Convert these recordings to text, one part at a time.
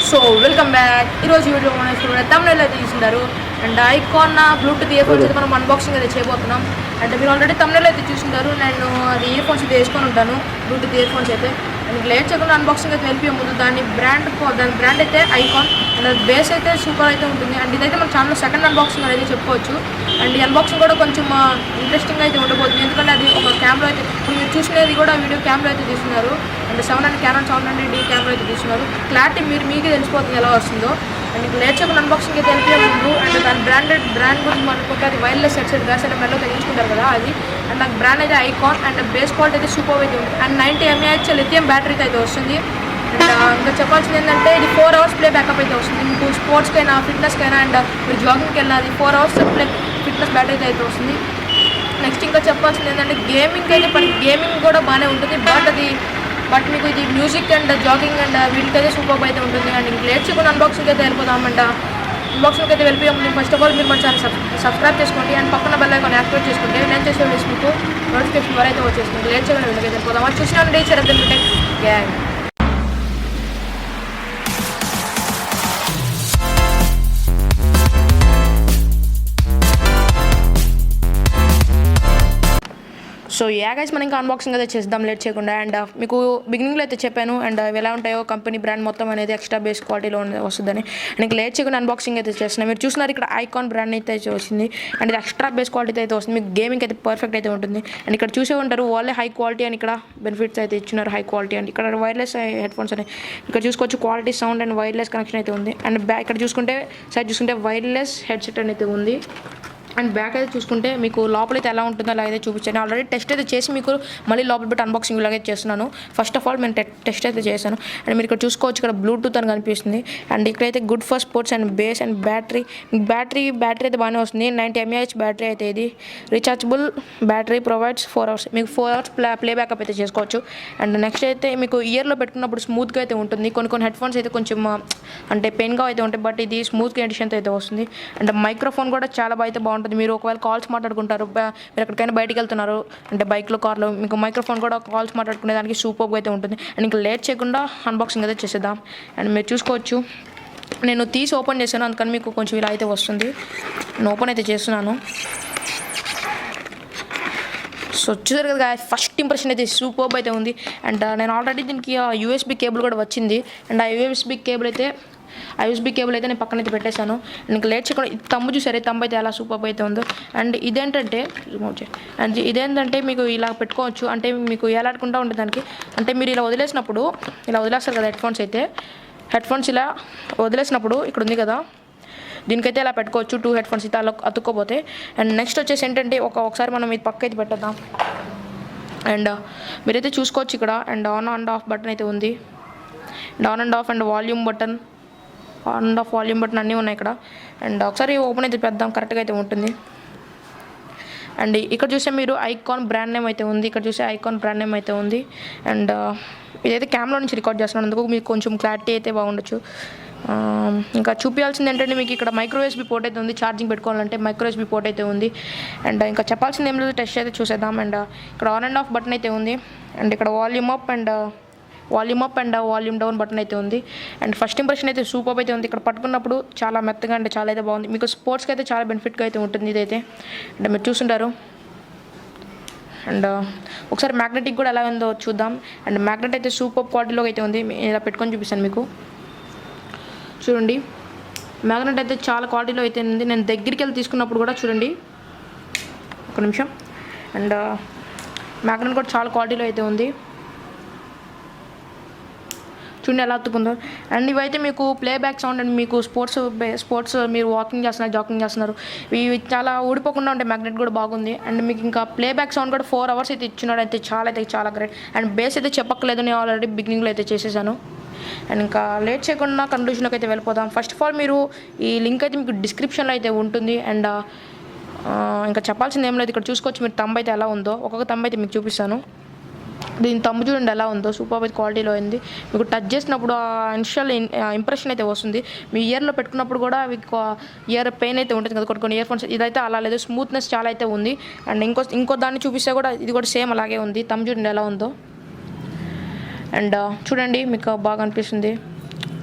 So welcome back. ఈరోజు video మనం తమిళలో అయితే చూసింటారు. And icon Bluetooth earphones అయితే మనం అన్బాక్సింగ్ అయితే చేయబోతున్నాం. అంటే మీరు ఆల్రెడీ తమిళలో అయితే చూసింటారు. నేను అది ఇయర్ ఫోన్స్ అయితే వేసుకొని ఉంటాను, బ్లూటూత్ ఇయర్ ఫోన్స్ అయితే. అండ్ లేట్ చేయకుండా అన్బాక్సింగ్ అయితే వెళ్ళిపోయే ముందు దాని బ్రాండ్ అయితే ఐకాన్. అండ్ అది బేస్ అయితే సూపర్ అయితే ఉంటుంది. అండ్ ఇదైతే మన ఛానల్ సెకండ్ అన్బాక్సింగ్ అనేది చెప్పుకోవచ్చు. అండ్ ఈ అన్బాక్సింగ్ కూడా కొంచెం ఇంట్రెస్టింగ్ అయితే ఉండబోతుంది, ఎందుకంటే అది ఒక కెమెరా అయితే మీరు చూసినది కూడా వీడియో కెమెరా అయితే తీస్తున్నారు. అండ్ Canon 700D కెమెరా అయితే తీస్తున్నారు. క్లారిటీ మీకే తెలిసిపోతుంది ఎలా వస్తుందో. అండ్ మీకు లేట్ చేయకుండా అన్బాక్సింగ్ అయితే వెళ్ళిపోయే ముందు అండ్ దాని బ్రాండ్ గురించి మనకు అది వైర్లెస్ హెడ్సెట్ గ్యాస్ అంటే మెల్లో తగ్గించుకుంటారు కదా అది. అండ్ నాకు బ్రాండ్ అయితే ఐకాన్. అండ్ బేస్ క్వాలిటీ అయితే సూపర్ అయితే ఉంటుంది. అండ్ 90 mAh లిథియం బ్యాటరీతో అయితే వస్తుంది. అండ్ ఇంకా చెప్పాల్సింది ఏంటంటే ఇది 4 hours ప్లే బ్యాకప్ అయితే వస్తుంది. మీకు స్పోర్ట్స్కైనా ఫిట్నెస్కైనా అండ్ మీరు జాగింగ్కి వెళ్ళినా అది 4 hours ఫిట్నెస్ బ్యాటరీ అయితే వస్తుంది. నెక్స్ట్ ఇంకా చెప్పాల్సింది ఏంటంటే గేమింగ్ అయితే గేమింగ్ కూడా బాగానే ఉంటుంది. బట్ మీకు ఇది మ్యూజిక్ అండ్ జాగింగ్ అండ్ వీటికైతే సూపర్ అయితే ఉంటుంది. అండ్ ఇంక లేట్ చేయకుండా అన్బాక్సింగ్ అయితే వెళ్ళిపోదామంట. అన్బాక్సింగ్ అయితే వెళ్ళిపోయే ముందు ఫస్ట్ ఆఫ్ ఆల్ మీరు మన ఛానల్ సబ్స్క్రైబ్ చేసుకోండి. అండ్ పక్కన బెల్ ఐకాన్ యాక్టివేట్ చేసుకుంటే నేను చేసే వీడియోస్ మీకు నోటిఫికేషన్ వరకు అయితే వచ్చేస్తుంది. లేట్ చేయకుండా వీళ్ళకైతే వెళ్ళిపోదాం. అది చూసిన టీచర్ అంటే గ్యాంగ్. సో గైస్ మనం ఇంకా అన్బాక్సింగ్ అయితే చేద్దాం లేట్ చేయకుండా. అండ్ మీకు బిగినింగ్లో అయితే చెప్పాను అండ్ ఎలా ఉంటాయో కంపెనీ బ్రాండ్ మొత్తం అనేది ఎక్స్ట్రా బేస్ క్వాలిటీలో వస్తుందని. అండ్ లేట్ చేయకుండా అన్బాక్సింగ్ అయితే చేస్తున్నాను. మీరు చూస్తున్నారు ఇక్కడ ఐకాన్ బ్రాండ్ అయితే వచ్చింది. అండ్ ఇది ఎక్స్ట్రా బేస్ క్వాలిటీ అయితే వస్తుంది. మీకు గేమింగ్ అయితే పర్ఫెక్ట్ అయితే ఉంటుంది. అండ్ ఇక్కడ చూసే ఉంటారు వాళ్ళే హై క్వాలిటీ అని ఇక్కడ బెనిఫిట్స్ అయితే ఇచ్చినారు. హై క్వాలిటీ అండ్ ఇక్కడ వైర్లెస్ హెడ్ ఫోన్స్ అని ఇక్కడ చూసుకోవచ్చు. Quality sound and wireless connection అయితే ఉంది. అండ్ ఇక్కడ సైడ్ చూసుకుంటే వైర్లెస్ హెడ్సెట్ అనేది ఉంది. అండ్ బ్యాక్ అయితే చూసుకుంటే మీకు లోపలైతే ఎలా ఉంటుందో అలా అయితే చూపించాను. ఆల్రెడీ టెస్ట్ అయితే చేసి మీకు మళ్ళీ లోపల పెట్టి అన్బాక్సింగ్ ఇలాగే చేస్తున్నాను. ఫస్ట్ ఆఫ్ ఆల్ నేను టెస్ట్ అయితే చేశాను. అండ్ మీరు ఇక్కడ చూసుకోవచ్చు ఇక్కడ బ్లూటూత్ అని కనిపిస్తుంది. అండ్ ఇక్కడైతే good for sports and base and battery అయితే బాగానే వస్తుంది. 90 mAh బ్యాటరీ అయితే ఇది రీఛార్జబుల్ బ్యాటరీ ప్రొవైడ్స్ 4 hours. మీకు 4 hours ప్లే బ్యాకప్ అయితే చేసుకోవచ్చు. అండ్ నెక్స్ట్ అయితే మీకు ఇయర్లో పెట్టుకున్నప్పుడు స్మూత్గా అయితే ఉంటుంది. కొన్ని హెడ్ ఫోన్స్ అయితే కొంచెం అంటే పెయిన్గా అయితే ఉంటాయి, బట్ ఇది స్మూత్గా ఎడిషన్తో అయితే వస్తుంది. అండ్ మైక్రోఫోన్ కూడా చాలా అయితే బాగుంటుంది. మీరు ఒకవేళ కాల్స్ మాట్లాడుకుంటారు, మీరు ఎక్కడికైనా బయటికి వెళ్తున్నారు అంటే బైక్లో కార్లో, మీకు మైక్రోఫోన్ కూడా కాల్స్ మాట్లాడుకునే దానికి సూపర్గా అయితే ఉంటుంది. అండ్ ఇంకా లేట్ చేయకుండా అన్బాక్సింగ్ అయితే చేసేద్దాం. అండ్ మీరు చూసుకోవచ్చు నేను తీసి ఓపెన్ చేశాను, అందుకని మీకు కొంచెం ఇలా అయితే వస్తుంది. నేను ఓపెన్ అయితే చేస్తున్నాను. సో చూసారు కదా ఫస్ట్ ఇంప్రెషన్ అయితే సూపర్ అయితే ఉంది. అండ్ నేను ఆల్రెడీ దీనికి USB కేబుల్ కూడా వచ్చింది. అండ్ ఆ USB కేబుల్ అయితే నేను పక్కన అయితే పెట్టేశాను. ఇంకా లేట్ చేయకుండా తమ్ము చూసారు, తమ్ము అయితే ఎలా సూపర్ అయితే ఉందో. అండ్ ఇదేంటంటే మీకు ఇలా పెట్టుకోవచ్చు. అంటే మీకు ఏలాడుకుంటూ ఉంటుంది దానికి. అంటే మీరు ఇలా వదిలేస్తారు కదా హెడ్ ఫోన్స్ ఇలా వదిలేసినప్పుడు ఇక్కడ ఉంది కదా, దీనికైతే ఇలా పెట్టుకోవచ్చు. 2 హెడ్ ఫోన్స్ అయితే అలా అతుక్కోపోతే. అండ్ నెక్స్ట్ వచ్చేసి ఏంటంటే ఒకసారి మనం ఇది పక్క అయితే పెట్టేద్దాం. అండ్ మీరైతే చూసుకోవచ్చు ఇక్కడ and on and of button అయితే ఉంది. And on and of and volume button అన్నీ ఉన్నాయి ఇక్కడ. అండ్ ఒకసారి ఓపెన్ అయితే పెద్దాం, కరెక్ట్గా అయితే ఉంటుంది. అండ్ ఇక్కడ చూస్తే మీరు ఐకాన్ బ్రాండ్ నేమ్ అయితే ఉంది. అండ్ ఇదైతే కెమెరా నుంచి రికార్డ్ చేస్తున్నాను, అందుకు మీకు కొంచెం క్లారిటీ అయితే బాగుండొచ్చు. ఇంకా చూపించాల్సింది ఏంటంటే మీకు ఇక్కడ మైక్రో USB పోర్ట్ అయితే ఉంది. ఛార్జింగ్ పెట్టుకోవాలంటే మైక్రో USB పోర్ట్ అయితే ఉంది. అండ్ ఇంకా చెప్పాల్సింది ఏం లేదు, టెస్ట్ అయితే చూసేద్దాం. అండ్ ఇక్కడ ఆన్ అండ్ ఆఫ్ బటన్ అయితే ఉంది. అండ్ ఇక్కడ volume up and volume down button అయితే ఉంది. అండ్ ఫస్ట్ ఇంప్రెషన్ అయితే సూపర్ అయితే ఉంది. ఇక్కడ పట్టుకున్నప్పుడు చాలా మెత్తగా అంటే చాలా అయితే బాగుంది. మీకు స్పోర్ట్స్కి అయితే చాలా బెనిఫిట్గా అయితే ఉంటుంది ఇదైతే. అంటే మీరు చూస్తుంటారు. అండ్ ఒకసారి మ్యాగ్నెటిక్ కూడా ఎలా ఉందో చూద్దాం. అండ్ మ్యాగ్నెట్ అయితే సూపర్ క్వాలిటీలో అయితే ఉంది. ఇలా పెట్టుకొని చూపిస్తాను మీకు. చూడండి మ్యాగ్నెట్ అయితే చాలా క్వాలిటీలో అయితే ఉంది. నేను దగ్గరికి వెళ్ళి తీసుకున్నప్పుడు కూడా చూడండి, ఒక నిమిషం. అండ్ మ్యాగ్నెట్ కూడా చాలా క్వాలిటీలో అయితే ఉంది. చూడండి ఎలా అతుకుందో. అండ్ ఇవైతే మీకు ప్లేబ్యాక్ సౌండ్ అండ్ మీకు స్పోర్ట్స్ మీరు వాకింగ్ చేస్తున్నారు, జాకింగ్ చేస్తున్నారు, ఇవి చాలా ఊడిపోకుండా ఉంటాయి. మ్యాగ్నెట్ కూడా బాగుంది. అండ్ మీకు ఇంకా ప్లేబ్యాక్ సౌండ్ కూడా 4 hours అయితే ఇచ్చినాడు. అయితే చాలా గ్రేట్. అండ్ బేస్ అయితే చెప్పక్కలేదు, నేను ఆల్రెడీ బిగినింగ్లో అయితే చేసేసాను. అండ్ ఇంకా లేట్ చేయకుండా కంక్లూషన్లోకి అయితే వెళ్ళిపోదాం. ఫస్ట్ ఆఫ్ ఆల్ మీరు ఈ లింక్ అయితే మీకు డిస్క్రిప్షన్లో అయితే ఉంటుంది. అండ్ ఇంకా చెప్పాల్సింది ఏం లేదు, ఇక్కడ చూసుకోవచ్చు మీరు తంబ్ అయితే ఎలా ఉందో. ఒక్కొక్క తంబ్ అయితే మీకు చూపిస్తాను. దీని తమ్ము చూడండి ఎలా ఉందో, సూపర్ అయితే క్వాలిటీలో అయింది. మీకు టచ్ చేసినప్పుడు ఇనిషియల్ ఇంప్రెషన్ అయితే వస్తుంది. మీ ఇయర్లో పెట్టుకున్నప్పుడు కూడా మీకు ఇయర్ పెయిన్ అయితే ఉంటుంది కదా కొన్ని ఇయర్ ఫోన్స్, ఇదైతే అలా లేదు, స్మూత్నెస్ చాలా అయితే ఉంది. అండ్ ఇంకో దాన్ని చూపిస్తే కూడా ఇది కూడా సేమ్ అలాగే ఉంది. తమ్ము చూడండి ఎలా ఉందో. అండ్ చూడండి మీకు బాగా అనిపిస్తుంది.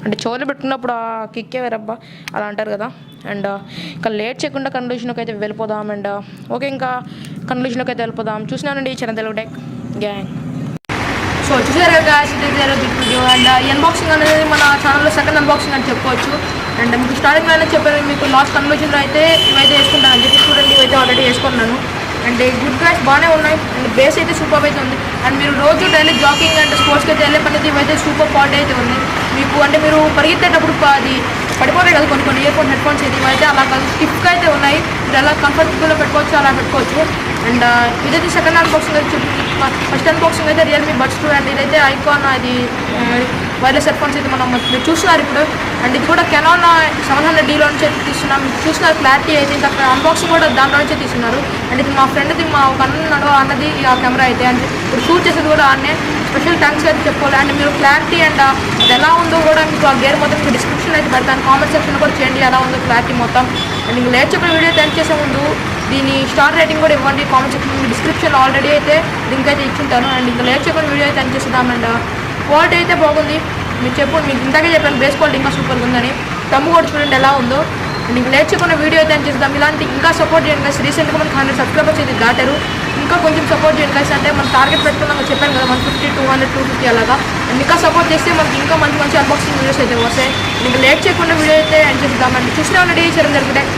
అంటే చెవులు పెట్టుకున్నప్పుడు ఆ కిక్కే వేరబ్బా అలా అంటారు కదా. అండ్ ఇంకా లేట్ చేయకుండా కన్క్లూషన్లోకి అయితే వెళ్ళిపోదాం. అండ్ ఓకే, ఇంకా కన్క్లూషన్లోకి అయితే వెళ్ళిపోదాం. చూసినానండి Charan Telugu tech gang. So చూసారు కదా బిగ్ వీడియో. అండ్ ఈ అన్బాక్సింగ్ అనేది మన ఛానల్లో సెకండ్ అన్బాక్సింగ్ అని చెప్పుకోవచ్చు. అండ్ మీకు స్టార్టింగ్లోనే చెప్పాను, మీకు లాస్ట్ కన్క్లూజన్లో అయితే ఇవైతే వేసుకుంటాను అని చెప్పి చూడండి. ఇవైతే ఆల్రెడీ వేసుకున్నాను. అండ్ గుడ్ గ్యాస్ బాగానే ఉన్నాయి. అండ్ బేస్ అయితే సూపర్ అయితే ఉంది. అండ్ మీరు రోజు డైలీ జాకింగ్ అండ్ స్పోర్ట్స్కి అయితే వెళ్ళే పని ఇవైతే సూపర్ క్వాలిటీ అయితే ఉంది మీకు. అంటే మీరు పరిగెత్తేటప్పుడు అది పడిపోతాయి కదా కొన్ని ఇయర్ఫోన్ హెడ్ఫోన్స్ అయితే, ఇవైతే అలా కాదు స్టిఫ్గా అయితే ఉన్నాయి. మీరు ఎలా కంఫర్టబుల్గా పెట్టుకోవచ్చు అలా పెట్టుకోవచ్చు. అండ్ ఇదైతే సెకండ్ అన్బాక్సింగ్ అయితే ఫస్ట్ అన్బాక్సింగ్ అయితే రియల్మీ బడ్స్ 2. అండ్ ఇదైతే ఐకాన్ అది వైర్లెస్ హెడ్ఫోన్స్ అయితే మీరు చూస్తున్నారు ఇప్పుడు. అండ్ ఇది కూడా కెనాన్ 700Dలో నుంచి అయితే తీస్తున్నాం. చూస్తున్నారు క్లారిటీ అయితే. ఇంకా అన్బాక్సింగ్ కూడా దాంట్లో నుంచే తీస్తున్నారు. అండ్ ఇది మా ఫ్రెండ్ది, మా ఒక అన్నది ఆ కెమెరా అయితే. అండ్ ఇప్పుడు షూట్ చేసేది కూడా అన్నే. స్పెషల్ థ్యాంక్స్ అయితే చెప్పుకోవాలి. అండ్ మీరు క్లారిటీ అండ్ అది ఎలా ఉందో కూడా మీకు ఆ గేర్ మొత్తం మీకు డిస్క్రిప్షన్ అయితే పెడతాను. కామెంట్ సెక్షన్ కూడా చేయండి ఎలా ఉందో క్లారిటీ మొత్తం. అండ్ ఇంకా లేట్ చెప్పిన వీడియో థ్యాంక్ చేసే ముందు దీని స్టార్ రేటింగ్ కూడా ఇవ్వండి కామెంట్ సెక్షన్. డిస్క్రిప్షన్ ఆల్రెడీ అయితే లింక్ అయితే ఇచ్చింటాను. అండ్ ఇంకా లేట్ చెప్పిన వీడియో అయితే థ్యాంక్ చేద్దాం. అండ్ క్వాలిటీ అయితే బాగుంది. మీకు మీకు ఇంతకే చెప్పాను బేస్ క్వాలిటీ ఇంకా సూపర్గా ఉందని. తమ్ము కూడా చూడండి ఎలా ఉందో. అండ్ ఇంకా లేట్ చెప్పిన వీడియో అయితే థ్యాంక్ చేద్దాం. ఇలాంటి ఇంకా సపోర్ట్ చేయండి గైస్. రీసెంట్గా మనకి 100 సబ్స్క్రైబర్స్ అయితే దాటారు. ఇంకా కొంచెం సపోర్ట్ చేయండి గైస్. అంటే మనం టార్గెట్ పెట్టుకున్నాక చెప్పాను కదా 150, 200, 250 అలాగా. అండ్ ఇంకా సపోర్ట్ చేస్తే మనకి ఇంకా మంచి అన్బాక్సింగ్ వీడియోస్ అయితే వస్తాయి. ఇంకా లేట్ చేయకుండా వీడియో అయితే ఎండ్ చేద్దాం. అండ్ చూసినా ఉన్నది చరణ్ తెలుగు టెక్.